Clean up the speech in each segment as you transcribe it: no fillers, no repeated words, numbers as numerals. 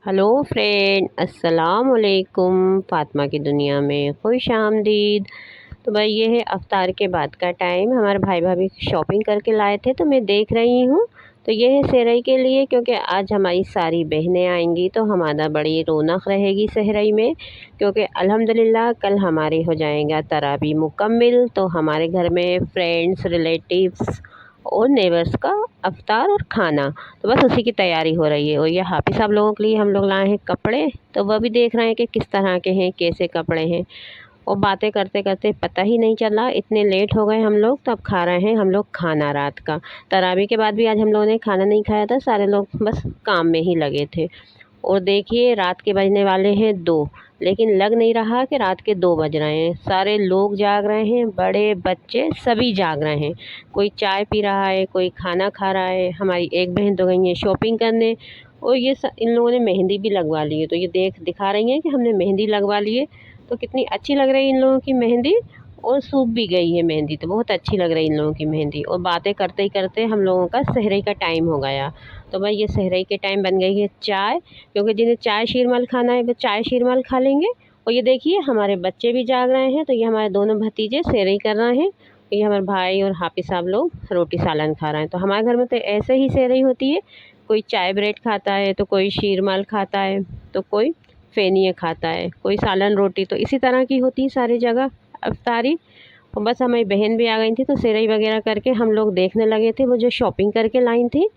Hello friend, अस्सलाम वालेकुम। फ़ातिमा की दुनिया में खुश आमदीद। तो भाई ये है अफ्तार के बाद का टाइम। हमारे भाई भाभी शॉपिंग करके लाए थे तो मैं देख रही हूँ। तो ये है सहरई के लिए, क्योंकि आज हमारी सारी बहनें आएंगी तो हमारा बड़ी रौनक रहेगी सहरई में। क्योंकि अल्हम्दुलिल्लाह कल हमारे हो जाएगा तरावी मुकम्मिल, तो हमारे घर में फ्रेंड्स, रिलेटिव्स और नेबर्स का अफ्तार और खाना, तो बस उसी की तैयारी हो रही है। और ये हाफिज़ साहब लोगों के लिए हम लोग लाए हैं कपड़े, तो वह भी देख रहे हैं कि किस तरह के हैं, कैसे कपड़े हैं। और बातें करते करते पता ही नहीं चला, इतने लेट हो गए हम लोग। तो अब खा रहे हैं हम लोग खाना रात का। तरावी के बाद भी आज हम लोगों ने खाना नहीं खाया था, सारे लोग बस काम में ही लगे थे। और देखिए रात के बजने वाले हैं 2, लेकिन लग नहीं रहा कि रात के 2 बज रहे हैं। सारे लोग जाग रहे हैं, बड़े बच्चे सभी जाग रहे हैं। कोई चाय पी रहा है, कोई खाना खा रहा है। हमारी एक बहन तो गई है शॉपिंग करने। और इन लोगों ने मेहंदी भी लगवा ली है, तो ये दिखा रही हैं कि हमने मेहंदी लगवा ली है। तो कितनी अच्छी लग रही है इन लोगों की मेहंदी। और सूख भी गई है मेहंदी, तो बहुत अच्छी लग रही है इन लोगों की मेहंदी। और बातें करते ही करते हम लोगों का सहरी का टाइम हो गया। तो भाई ये सहरी के टाइम बन गई है चाय, क्योंकि जिन्हें चाय शीरमाल खाना है वो चाय शीरमाल खा लेंगे। और ये देखिए हमारे बच्चे भी जाग रहे हैं, तो ये हमारे दोनों भतीजे सहरी कर रहे हैं। ये हमारे भाई और हाफिज़ साहब लोग रोटी सालन खा रहे हैं। तो हमारे घर में तो ऐसे ही सहरी होती है। कोई चाय ब्रेड खाता है, तो कोई शीरमाल खाता है, तो कोई फेनिए खाता है, कोई सालन रोटी। तो इसी तरह की होती है सारी जगह अफ्तारी। और बस हमारी बहन भी आ गई थी, तो सेरई वगैरह करके हम लोग देखने लगे थे वो जो शॉपिंग करके लाई थी।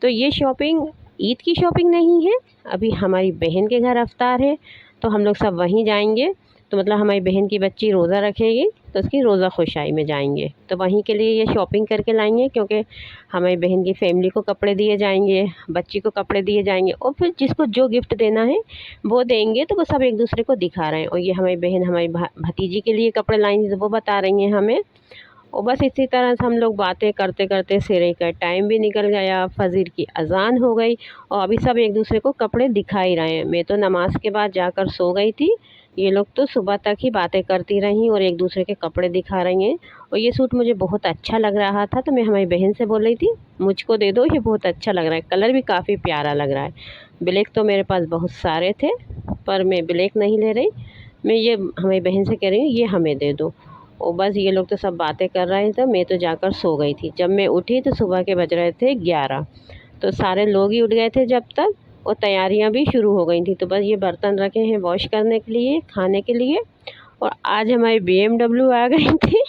तो ये शॉपिंग ईद की शॉपिंग नहीं है, अभी हमारी बहन के घर अफ्तार है, तो हम लोग सब वहीं जाएंगे। तो मतलब हमारी बहन की बच्ची रोज़ा रखेगी, तो उसकी रोज़ा खुशाई में जाएंगे, तो वहीं के लिए ये शॉपिंग करके लाएंगे। क्योंकि हमारी बहन की फैमिली को कपड़े दिए जाएंगे, बच्ची को कपड़े दिए जाएंगे, और फिर जिसको जो गिफ्ट देना है वो देंगे। तो वो सब एक दूसरे को दिखा रहे हैं। और ये हमारी बहन हमारी भतीजी के लिए कपड़े लाई थी, तो वो बता रही हैं हमें। और बस इसी तरह से हम लोग बातें करते करते सेरे का टाइम भी निकल गया, फजर की अजान हो गई। और अभी सब एक दूसरे को कपड़े दिखा ही रहे हैं। मैं तो नमाज के बाद जाकर सो गई थी, ये लोग तो सुबह तक ही बातें करती रहीं और एक दूसरे के कपड़े दिखा रही हैं। और ये सूट मुझे बहुत अच्छा लग रहा था, तो मैं हमारी बहन से बोल रही थी मुझको दे दो, ये बहुत अच्छा लग रहा है, कलर भी काफ़ी प्यारा लग रहा है। ब्लैक तो मेरे पास बहुत सारे थे, पर मैं ब्लैक नहीं ले रही। मैं ये हमारी बहन से कह रही हूँ ये हमें दे दो। और बस ये लोग तो सब बातें कर रहे थे, मैं तो जाकर सो गई थी। जब मैं उठी तो सुबह के बज रहे थे 11। तो सारे लोग ही उठ गए थे जब तक, और तैयारियां भी शुरू हो गई थी। तो बस ये बर्तन रखे हैं वॉश करने के लिए, खाने के लिए। और आज हमारी BMW आ गई थी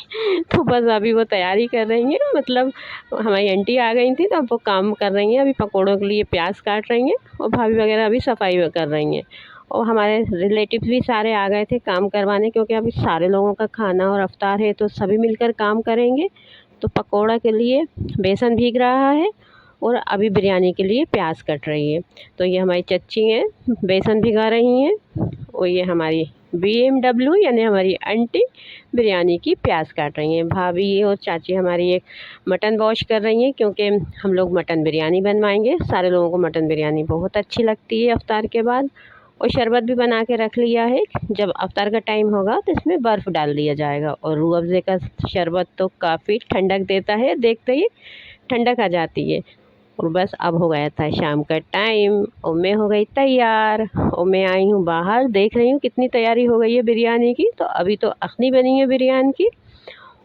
तो बस अभी वो तैयारी कर रही हैं। मतलब हमारी आंटी आ गई थी, तो अब वो काम कर रही हैं। अभी पकौड़ों के लिए प्याज काट रही हैं, और भाभी वगैरह अभी सफाई कर रही हैं। और हमारे रिलेटिव भी सारे आ गए थे काम करवाने, क्योंकि अभी सारे लोगों का खाना और अफ्तार है, तो सभी मिलकर काम करेंगे। तो पकौड़ा के लिए बेसन भीग रहा है, और अभी बिरयानी के लिए प्याज कट रही है। तो ये हमारी चच्ची हैं, बेसन भिगा रही हैं। और ये हमारी BMW यानी हमारी आंटी बिरयानी की प्याज काट रही हैं। भाभी और चाची हमारी एक मटन वॉश कर रही हैं, क्योंकि हम लोग मटन बिरयानी बनवाएंगे। सारे लोगों को मटन बिरयानी बहुत अच्छी लगती है अफ्तार के बाद। और शरबत भी बना के रख लिया है, जब अफ्तार का टाइम होगा तो इसमें बर्फ़ डाल दिया जाएगा। और रूह अफ़ज़े का शरबत तो काफ़ी ठंडक देता है, देखते ही ठंडक आ जाती है। और बस अब हो गया था शाम का टाइम, और मैं हो गई तैयार, और मैं आई हूँ बाहर, देख रही हूँ कितनी तैयारी हो गई है बिरयानी की। तो अभी तो अखनी बनी है बिरयानी की।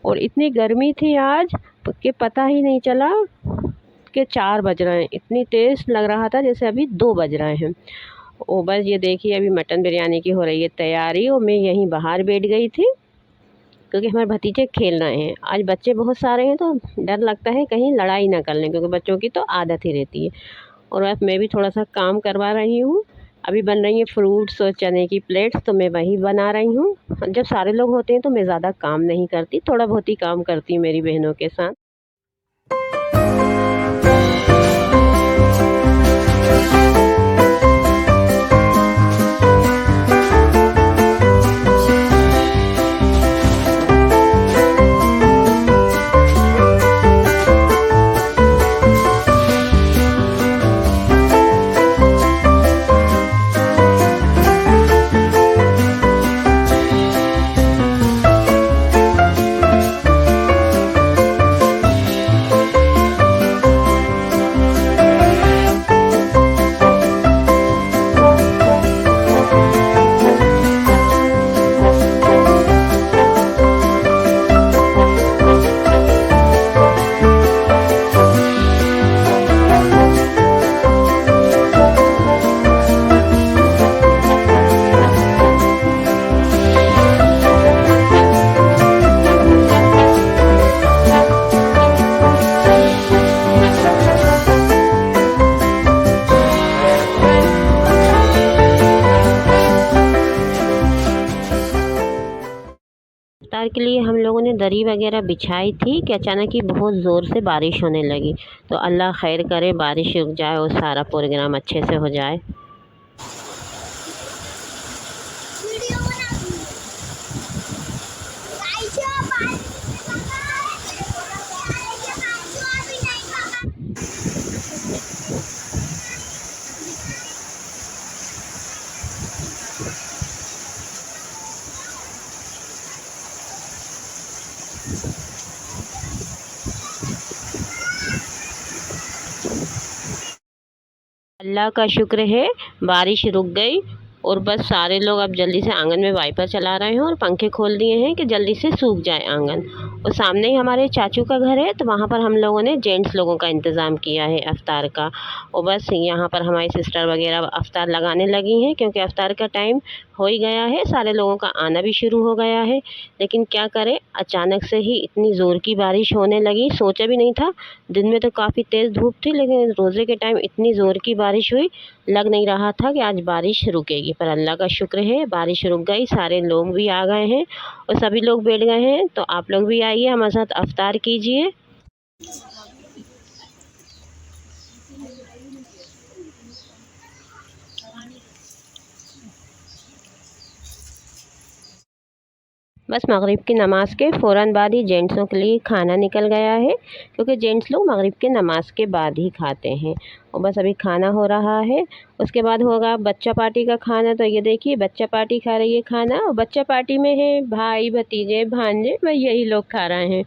और इतनी गर्मी थी आज कि पता ही नहीं चला कि 4 बज रहे हैं। इतनी तेज़ लग रहा था जैसे अभी 2 बज रहे हैं। और बस ये देखिए अभी मटन बिरयानी की हो रही है तैयारी, और मैं यहीं बाहर बैठ गई थी, क्योंकि हमारे भतीजे खेल रहे हैं। आज बच्चे बहुत सारे हैं, तो डर लगता है कहीं लड़ाई ना कर लें, क्योंकि बच्चों की तो आदत ही रहती है। और बस मैं भी थोड़ा सा काम करवा रही हूँ। अभी बन रही है फ्रूट्स और चने की प्लेट्स, तो मैं वही बना रही हूँ। जब सारे लोग होते हैं तो मैं ज़्यादा काम नहीं करती, थोड़ा बहुत ही काम करती हूँ मेरी बहनों के साथ। ने दरी वगैरह बिछाई थी कि अचानक ही बहुत ज़ोर से बारिश होने लगी। तो अल्लाह खैर करे, बारिश रुक जाए और सारा प्रोग्राम अच्छे से हो जाए। अल्लाह का शुक्र है, बारिश रुक गई और बस सारे लोग अब जल्दी से आंगन में वाइपर चला रहे हैं और पंखे खोल दिए हैं कि जल्दी से सूख जाए आंगन। और सामने ही हमारे चाचू का घर है, तो वहाँ पर हम लोगों ने जेंट्स लोगों का इंतज़ाम किया है अफ्तार का। और बस यहाँ पर हमारी सिस्टर वगैरह अफ्तार लगाने लगी हैं, क्योंकि अफ्तार का टाइम हो ही गया है, सारे लोगों का आना भी शुरू हो गया है। लेकिन क्या करें, अचानक से ही इतनी ज़ोर की बारिश होने लगी, सोचा भी नहीं था। दिन में तो काफ़ी तेज़ धूप थी, लेकिन रोज़े के टाइम इतनी ज़ोर की बारिश हुई, लग नहीं रहा था कि आज बारिश रुकेगी। पर अल्लाह का शुक्र है, बारिश रुक गई, सारे लोग भी आ गए हैं और सभी लोग बैठ गए हैं। तो आप लोग भी आइए, हमारे साथ अफ्तार कीजिए। बस मगरिब की नमाज़ के फ़ौरन बाद ही जेंट्सों के लिए खाना निकल गया है, क्योंकि जेंट्स लोग मगरिब के नमाज़ के बाद ही खाते हैं। और बस अभी खाना हो रहा है, उसके बाद होगा बच्चा पार्टी का खाना। तो ये देखिए, बच्चा पार्टी खा रही है खाना, और बच्चा पार्टी में है भाई, भतीजे, भांजे, वही यही लोग खा रहे हैं।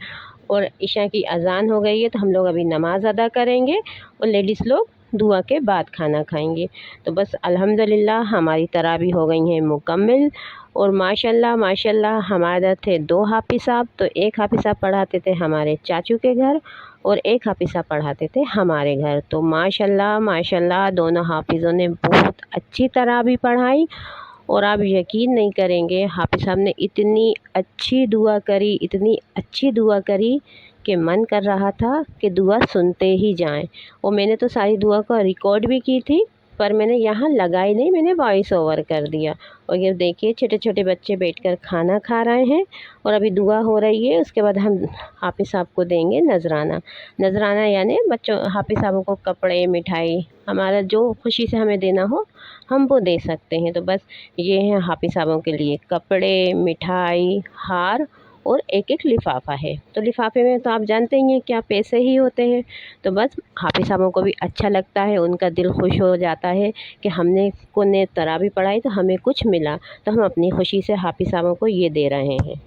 और इशा की अज़ान हो गई है, तो हम लोग अभी नमाज़ अदा करेंगे और लेडीज़ लोग दुआ के बाद खाना खाएंगे। तो बस अल्हम्दुलिल्लाह हमारी तरावी हो गई हैं मुकम्मिल। और माशाल्लाह माशाल्लाह हमारे थे 2 हाफ़िज़ साहब, तो एक हाफ़िज़ साहब पढ़ाते थे हमारे चाचू के घर और एक हाफ़िज़ साहब पढ़ाते थे हमारे घर। तो माशाल्लाह माशाल्लाह दोनों हाफ़िज़ों ने बहुत अच्छी तरावी पढ़ाई। और आप यकीन नहीं करेंगे, हाफ़िज़ साहब ने इतनी अच्छी दुआ करी, इतनी अच्छी दुआ करी कि मन कर रहा था कि दुआ सुनते ही जाएं। और मैंने तो सारी दुआ को रिकॉर्ड भी की थी, पर मैंने यहाँ लगाई नहीं, मैंने वॉइस ओवर कर दिया। और ये देखिए, छोटे छोटे बच्चे बैठकर खाना खा रहे हैं और अभी दुआ हो रही है। उसके बाद हम हाफ़िज़ साहब को देंगे नजराना। नजराना यानी बच्चों, हाफ़िज़ साहबों को कपड़े, मिठाई, हमारा जो खुशी से हमें देना हो हम वो दे सकते हैं। तो बस ये हैं हाफ़िज़ साहबों के लिए कपड़े, मिठाई, हार और एक-एक लिफ़ाफ़ा है। तो लिफ़ाफ़े में तो आप जानते ही हैं क्या पैसे ही होते हैं। तो बस हाफ़िज़ साहबों को भी अच्छा लगता है, उनका दिल खुश हो जाता है कि हमने को ने तरावी पढ़ाई तो हमें कुछ मिला। तो हम अपनी खुशी से हाफ़िज़ साहबों को ये दे रहे हैं।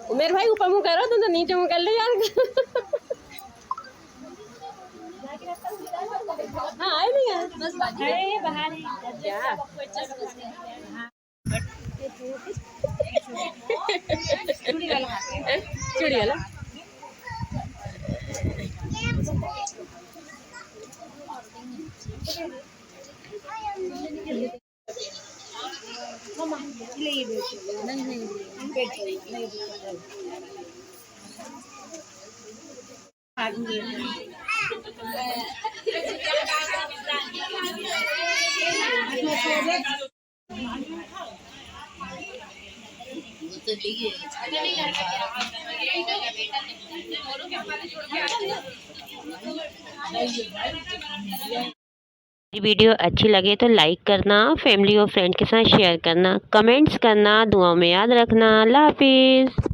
उमेर भाई ऊपर मुँह करो, तुम तो नीचे मुँह कर लो यार। हाँ आए नहीं यार, बस बाहर क्या चूड़ी वाला वीडियो अच्छी लगे तो लाइक करना, फैमिली और फ्रेंड के साथ शेयर करना, कमेंट्स करना, दुआओं में याद रखना। अल्लाह हाफिज़।